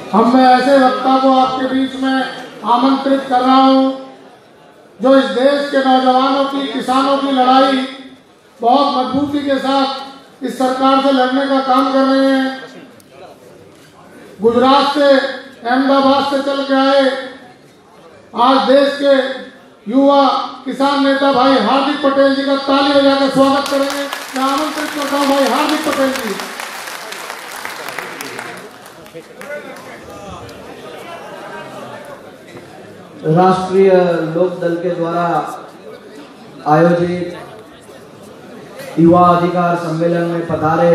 मैं ऐसे वक्ता को आपके बीच में आमंत्रित कर रहा हूं जो इस देश के नौजवानों की, किसानों की लड़ाई बहुत मजबूती के साथ इस सरकार से लड़ने का काम कर रहे हैं। गुजरात से, अहमदाबाद से चल के आए आज देश के युवा किसान नेता भाई हार्दिक पटेल जी का ताली बजाकर स्वागत करेंगे। मैं आमंत्रित करता हूं भाई हार्दिक पटेल जी। राष्ट्रीय लोक दल के द्वारा आयोजित युवा अधिकार सम्मेलन में पधारे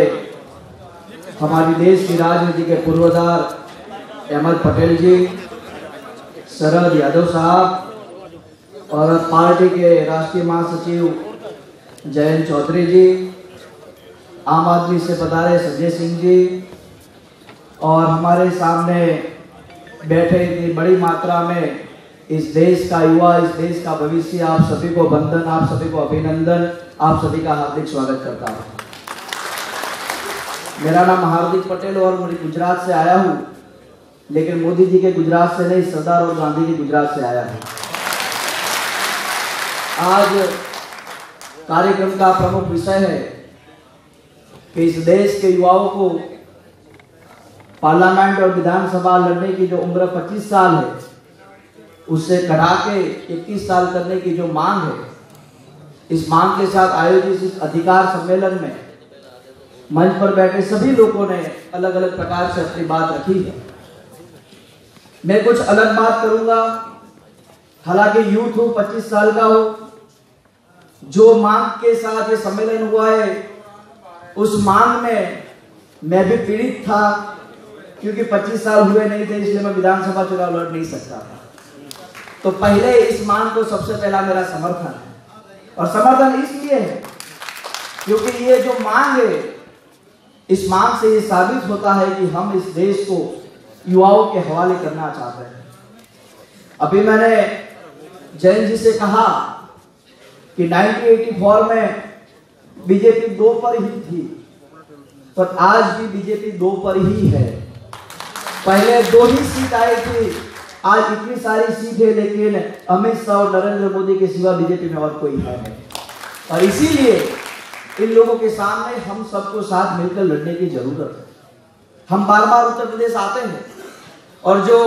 हमारी देश की राजनीति के पूर्वाधार अहमद पटेल जी, शरद यादव साहब और पार्टी के राष्ट्रीय महासचिव जयंत चौधरी जी, आम आदमी से पधारे संजय सिंह जी और हमारे सामने बैठे इतनी बड़ी मात्रा में इस देश का युवा, इस देश का भविष्य, आप सभी को वंदन, आप सभी को अभिनंदन, आप सभी का हार्दिक स्वागत करता हूँ। मेरा नाम हार्दिक पटेल और मैं गुजरात से आया हूँ, लेकिन मोदी जी के गुजरात से नहीं, सरदार और गांधी जी गुजरात से आया हूँ। आज कार्यक्रम का प्रमुख विषय है कि इस देश के युवाओं को पार्लियामेंट और विधानसभा लड़ने की जो उम्र 25 साल है उससे कढ़ा के 21 साल करने की जो मांग है, इस मांग के साथ आयोजित इस अधिकार सम्मेलन में मंच पर बैठे सभी लोगों ने अलग अलग प्रकार से अपनी बात रखी है। मैं कुछ अलग बात करूंगा, हालांकि यूथ हो, 25 साल का हो, जो मांग के साथ ये सम्मेलन हुआ है उस मांग में मैं भी पीड़ित था, क्योंकि 25 साल हुए नहीं थे, इसलिए मैं विधानसभा चुनाव लड़ नहीं सकता था। तो पहले इस मांग को सबसे पहला मेरा समर्थन है, और समर्थन इसलिए है क्योंकि ये जो मांग है, इस मांग से ये साबित होता है कि हम इस देश को युवाओं के हवाले करना चाहते हैं। अभी मैंने जयंत जी से कहा कि 1984 में बीजेपी 2 पर ही थी, पर आज भी बीजेपी 2 पर ही है। पहले 2 ही सीट आई थी, आज इतनी सारी सीट है, लेकिन अमित शाह और नरेंद्र मोदी के सिवा बीजेपी में और कोई है नहीं। और इसीलिए इन लोगों के सामने हम सबको साथ मिलकर लड़ने की जरूरत है। हम बार बार उत्तर प्रदेश आते हैं, और जो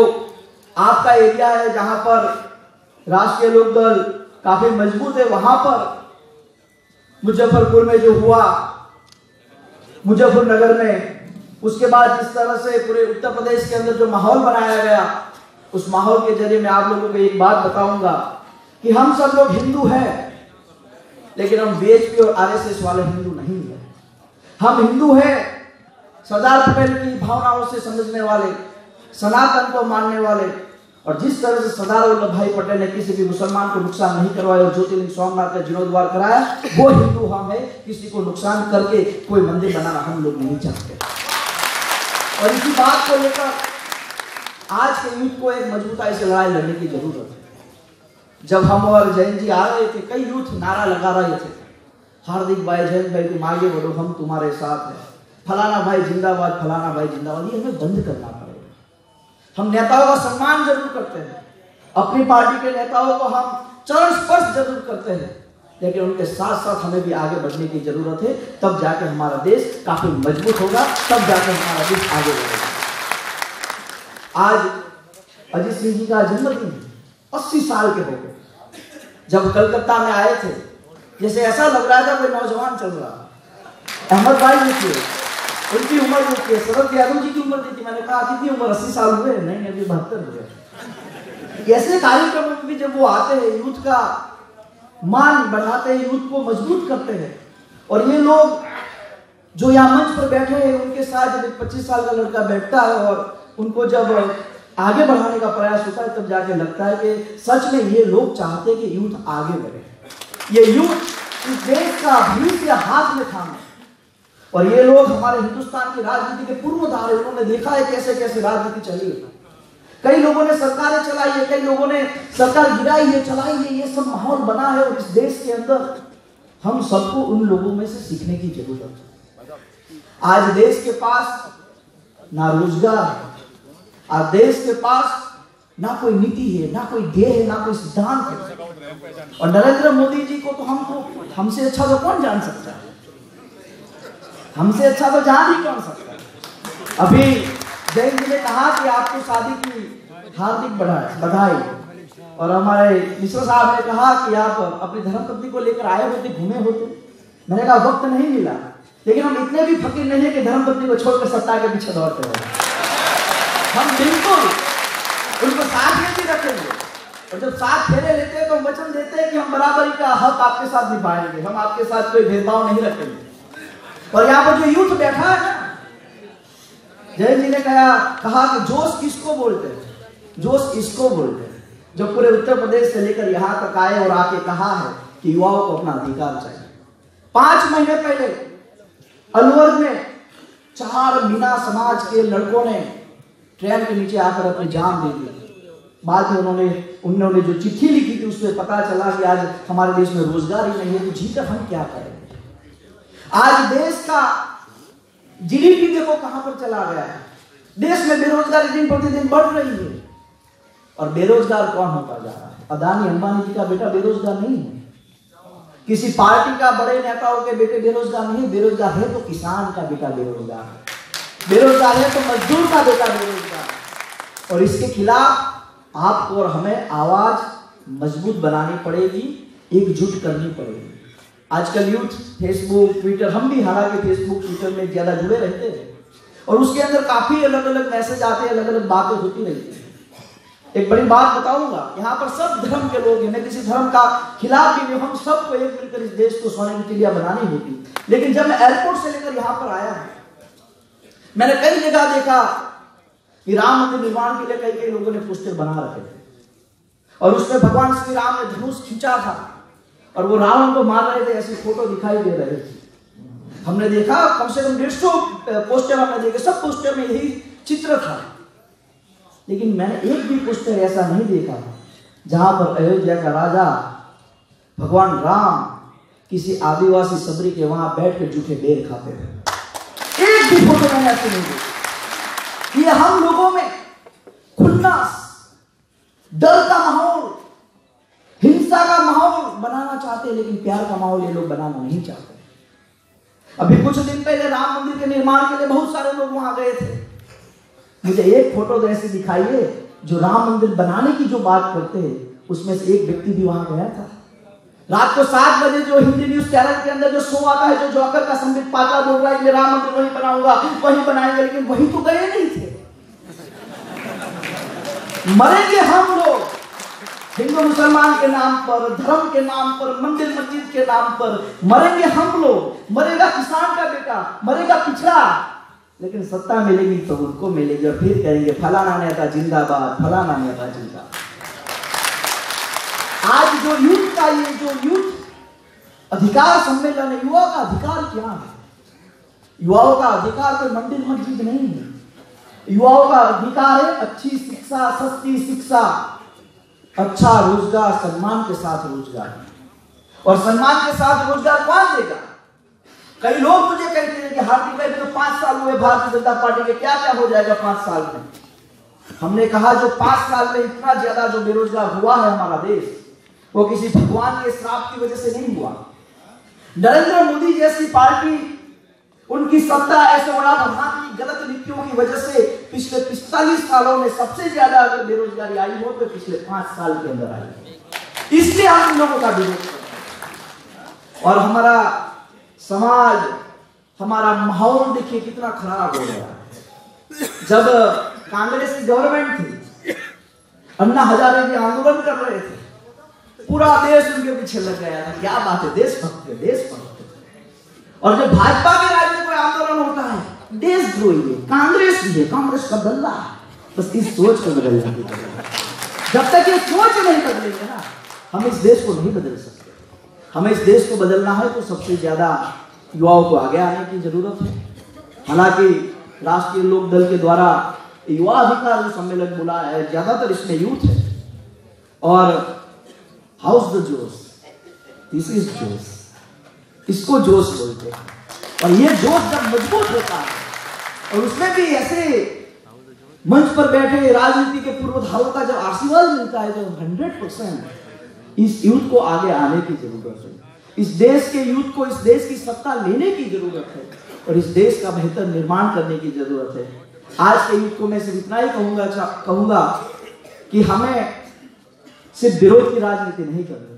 आपका एरिया है जहां पर राष्ट्रीय लोक दल काफी मजबूत है, वहां पर मुजफ्फरपुर में जो हुआ, मुजफ्फरनगर में, उसके बाद इस तरह से पूरे उत्तर प्रदेश के अंदर जो माहौल बनाया गया, उस माहौल के जरिए मैं आप लोगों को एक बात बताऊंगा कि हम सब लोग हिंदू हैं, लेकिन हम बीजेपी और आरएसएस वाले हिंदू नहीं है। हम हिंदू हैं सरदार पटेल की भावनाओं से समझने वाले, सनातन को मानने वाले, और जिस तरह से सरदार वल्लभ भाई पटेल ने किसी भी मुसलमान को नुकसान नहीं करवाया और ज्योतिर्लिंग सोमनाथ का जीर्णोद्धार कराया, वो हिंदू हम है। किसी को नुकसान करके कोई मंदिर बनाना हम लोग नहीं चाहते। और इसी बात को लेकर आज के यूथ को एक मजबूताई से लड़ाई लड़ने की जरूरत है। जब हम और जयंत जी आ रहे थे, कई यूथ नारा लगा रहे थे, हार्दिक भाई, जयंत भाई तुम आगे बढ़ो, हम तुम्हारे साथ हैं, फलाना भाई जिंदाबाद, फलाना भाई जिंदाबाद। ये हमें बंद करना पड़ेगा। हम नेताओं का सम्मान जरूर करते हैं, अपनी पार्टी के नेताओं को हम चरण स्पर्श जरूर करते हैं, लेकिन उनके साथ साथ हमें भी आगे बढ़ने की जरूरत है। तब जाके हमारा देश काफी मजबूत होगा, तब जाके हमारा देश आगे बढ़ेगा। आज अजीत सिंह जी का जन्मदिन है, 80 साल के हो गए। जब कलकत्ता में आए थे, जैसे ऐसा लग रहा था कोई नौजवान चल रहा। अहमद भाई जी थे, उनकी उम्र जो थी, शरद यादव जी की उम्र थी। मैंने कहा कितनी उम्र, 80 साल हुए? नहीं, अभी 72 हुए। ऐसे कार्यक्रम में भी जब वो आते हैं, यूथ का मान बढ़ाते हैं, यूथ को मजबूत करते हैं। और ये लोग जो यहाँ मंच पर बैठे हैं, उनके साथ जब 25 साल का लड़का बैठता है और उनको जब आगे बढ़ाने का प्रयास होता है, तब जाके लगता है कि सच में ये लोग चाहते हैं कि यूथ आगे बढ़े। ये यूथ इस देश का भविष्य हाथ में थामे, और ये लोग हमारे हिंदुस्तान की राजनीति के पूर्वधार हैं। उन्होंने देखा है कैसे कैसे राजनीति चली है। कई लोगों ने सरकारें चलाई है, कई लोगों ने सरकार गिराई है, चलाई है, ये सब माहौल बना है। और इस देश के अंदर हम सबको उन लोगों में से सीखने की जरूरत है। आज देश के पास ना रोजगार है, आज देश के पास ना कोई नीति है, ना कोई ध्येय है, ना कोई सिद्धांत है। और नरेंद्र मोदी जी को तो हमसे अच्छा तो कौन जान सकता है, हमसे अच्छा तो जान ही कौन सकता है। अभी जैन जी ने कहा कि आपको शादी की हार्दिक बधाई, और हमारे मिश्रा साहब ने कहा कि आप अपनी धर्मपत्नी को लेकर आए होते, घूमे होते। मैंने कहा वक्त नहीं मिला, लेकिन हम इतने भी फकीर नहीं है कि धर्मपत्नी को छोड़कर सत्ता के पीछे दौड़ते रहे। हम बिल्कुल उनको साथ में भी रखेंगे, और जब साथ फेरे लेते हैं तो हम वचन देते हैं कि हम बराबरी का हक आपके साथ निभाएंगे, हम आपके साथ कोई भेदभाव नहीं रखेंगे। और यहाँ पर जो यूथ बैठा है ना, जैन जी ने कहा कि जोश किसको बोलते हैं, जोश इसको बोलते हैं जो पूरे उत्तर प्रदेश से लेकर यहाँ तक आए और आके कहा है कि युवाओं को अपना अधिकार चाहिए। 5 महीने पहले अलवर में 4 मीना समाज के लड़कों ने ट्रेन के नीचे आकर अपनी जान दे दी। बाद में उन्होंने जो चिट्ठी लिखी थी उसमें पता चला कि आज हमारे देश में रोजगार ही नहीं है, तो जीकर हम क्या करेंगे। आज देश का जीडीपी देखो कहां पर चला गया है। देश में बेरोजगारी दिन प्रतिदिन बढ़ रही है, और बेरोजगार कौन होता जा रहा है। अदानी अंबानी जी का बेटा बेरोजगार नहीं है, किसी पार्टी का बड़े नेताओं के बेटे बेरोजगार नहीं। बेरोजगार है तो किसान का बेटा बेरोजगार है, बेरोजगार है तो मजदूर का बेटा बेरोजगार। और इसके खिलाफ आपको और हमें आवाज मजबूत बनानी पड़ेगी, एकजुट करनी पड़ेगी। आजकल यूथ फेसबुक ट्विटर, हम भी हालांकि फेसबुक ट्विटर में ज्यादा जुड़े रहते हैं, और उसके अंदर काफी अलग अलग मैसेज आते हैं, अलग अलग बातें होती रहती है। एक बड़ी बात बताऊंगा, यहाँ पर सब धर्म के लोग हैं, मैं किसी धर्म का खिलाफ भी नहीं, हम सबको एक मिलकर इस देश को सोने की चिड़िया बनानी होती। लेकिन जब मैं एयरपोर्ट से लेकर यहाँ पर आया, मैंने कई जगह देखा कि राम मंदिर निर्माण के लिए कई लोगों ने पोस्टर बना रखे थे, और उसमें भगवान श्री राम ने धनुष खींचा था और वो रावण को मार रहे थे, ऐसी फोटो दिखाई दे रही थी। हमने देखा कम से कम 150 पोस्टर हमने देखे, सब पोस्टर में यही चित्र था। लेकिन मैंने एक भी पोस्टर ऐसा नहीं देखा जहां पर अयोध्या का राजा भगवान राम किसी आदिवासी सबरी के वहां बैठ कर जूठे बेर खाते थे। एक भी फोटो मैंने ऐसे नहीं देखा। ये हम लोगों में खुन्नस, डर का माहौल, हिंसा का माहौल बनाना चाहते हैं, लेकिन प्यार का माहौल ये लोग बनाना नहीं चाहते। अभी कुछ दिन पहले राम मंदिर के निर्माण के लिए बहुत सारे लोग वहां गए थे। मुझे एक फोटो तो ऐसी दिखाइए जो राम मंदिर बनाने की जो बात करते हैं, उसमें से एक व्यक्ति भी वहां गया था। रात को 7 बजे जो हिंदी न्यूज चैनल के अंदर जो शो आता है, जो जोकर का संबित पात्रा बोल रहा है कि राम मंदिर वहीं बनाऊंगा, वहीं बनाएंगे, लेकिन वहीं तो गए नहीं थे। मरेंगे हम लोग हिंदू मुसलमान के नाम पर, धर्म के नाम पर, मंदिर मस्जिद के नाम पर मरेंगे हम लोग। मरेगा किसान का बेटा, मरेगा पिछड़ा, लेकिन सत्ता मिलेगी तो उनको मिलेगी, और फिर कहेंगे फलाना नेता जिंदाबाद, फलाना नेता जिंदाबाद। आज जो यूथ का ये जो यूथ अधिकार सम्मेलन है, युवा का अधिकार क्या है? युवाओं का अधिकार कोई मंदिर मस्जिद नहीं है। युवाओं का अधिकार है अच्छी शिक्षा, सस्ती शिक्षा, अच्छा रोजगार, सम्मान के साथ रोजगार। और सम्मान के साथ रोजगार कौन देगा? कई लोग मुझे कहते हैं कि हार्दिक भाई तो 5 साल हुए भारतीय जनता पार्टी के, क्या क्या हो जाएगा 5 साल में? हमने कहा जो 5 साल में इतना ज्यादा जो बेरोजगार हुआ है हमारा देश, वो किसी भगवान के श्राप की वजह से नहीं हुआ। नरेंद्र मोदी जैसी पार्टी, उनकी सत्ता, ऐसे बड़ा प्रधान की गलत नीतियों की वजह से पिछले 45 सालों में सबसे ज्यादा अगर बेरोजगारी आई हो तो पिछले 5 साल के अंदर आई। इसलिए हम लोगों का विरोध करते। और हमारा समाज, हमारा माहौल देखिए कितना खराब हो गया है। जब कांग्रेस की गवर्नमेंट थी, अन्ना हजारे जी आंदोलन कर रहे थे, पूरा देश उनके पीछे लग गया था। क्या बात है, देशभक्त है, देशभक्त। और जब भाजपा के राज्य में कोई आंदोलन होता है, देशद्रोही है, कांग्रेस भी है, कांग्रेस का दल्ला। बस इस सोच को बदलने की जरूरत है। जब तक ये सोच नहीं बदलेंगे ना, हम इस देश को नहीं बदल सकते। हमें इस देश को बदलना है तो सबसे ज्यादा युवाओं को आगे आने की जरूरत है। हालांकि राष्ट्रीय लोक दल के द्वारा युवा अधिकार जो सम्मेलन बुलाया है, ज्यादातर इसमें यूथ है। और हाउस द जोश, दिस इज जोश, इसको जोश बोलते हैं। और ये जोश जब मजबूत होता है, और उसमें भी ऐसे मंच पर बैठे राजनीति के पूर्वधारों का जब आशीर्वाद मिलता है तो 100% इस यूथ को आगे आने की जरूरत है। इस देश के यूथ को इस देश की सत्ता लेने की जरूरत है और इस देश का बेहतर निर्माण करने की जरूरत है। आज के यूथ को मैं सिर्फ इतना ही कहूंगा कि हमें सिर्फ विरोध की राजनीति नहीं करनी,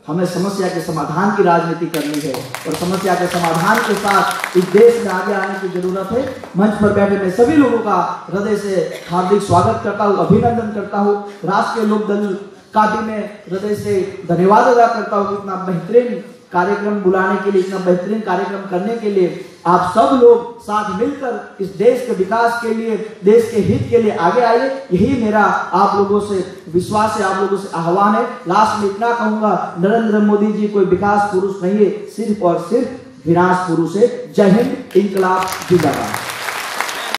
हमें समस्या के समाधान की राजनीति करनी है और समस्या के समाधान के साथ इस देश में आगे आने की जरूरत है। मंच पर बैठे मैं सभी लोगों का हृदय से हार्दिक स्वागत करता हूँ, अभिनंदन करता हूँ। राष्ट्रीय लोकदल का भी मैं हृदय से धन्यवाद अदा करता हूँ कि इतना बेहतरीन कार्यक्रम बुलाने के लिए, इतना बेहतरीन कार्यक्रम करने के लिए आप सब लोग साथ मिलकर इस देश के विकास के लिए, देश के हित के लिए आगे आइए। यही मेरा आप लोगों से विश्वास है, आप लोगों से आह्वान है। लास्ट में इतना कहूंगा, नरेंद्र मोदी जी कोई विकास पुरुष नहीं है, सिर्फ और सिर्फ विनाश पुरुष है। जय हिंद, इंकलाब जिंदाबाद।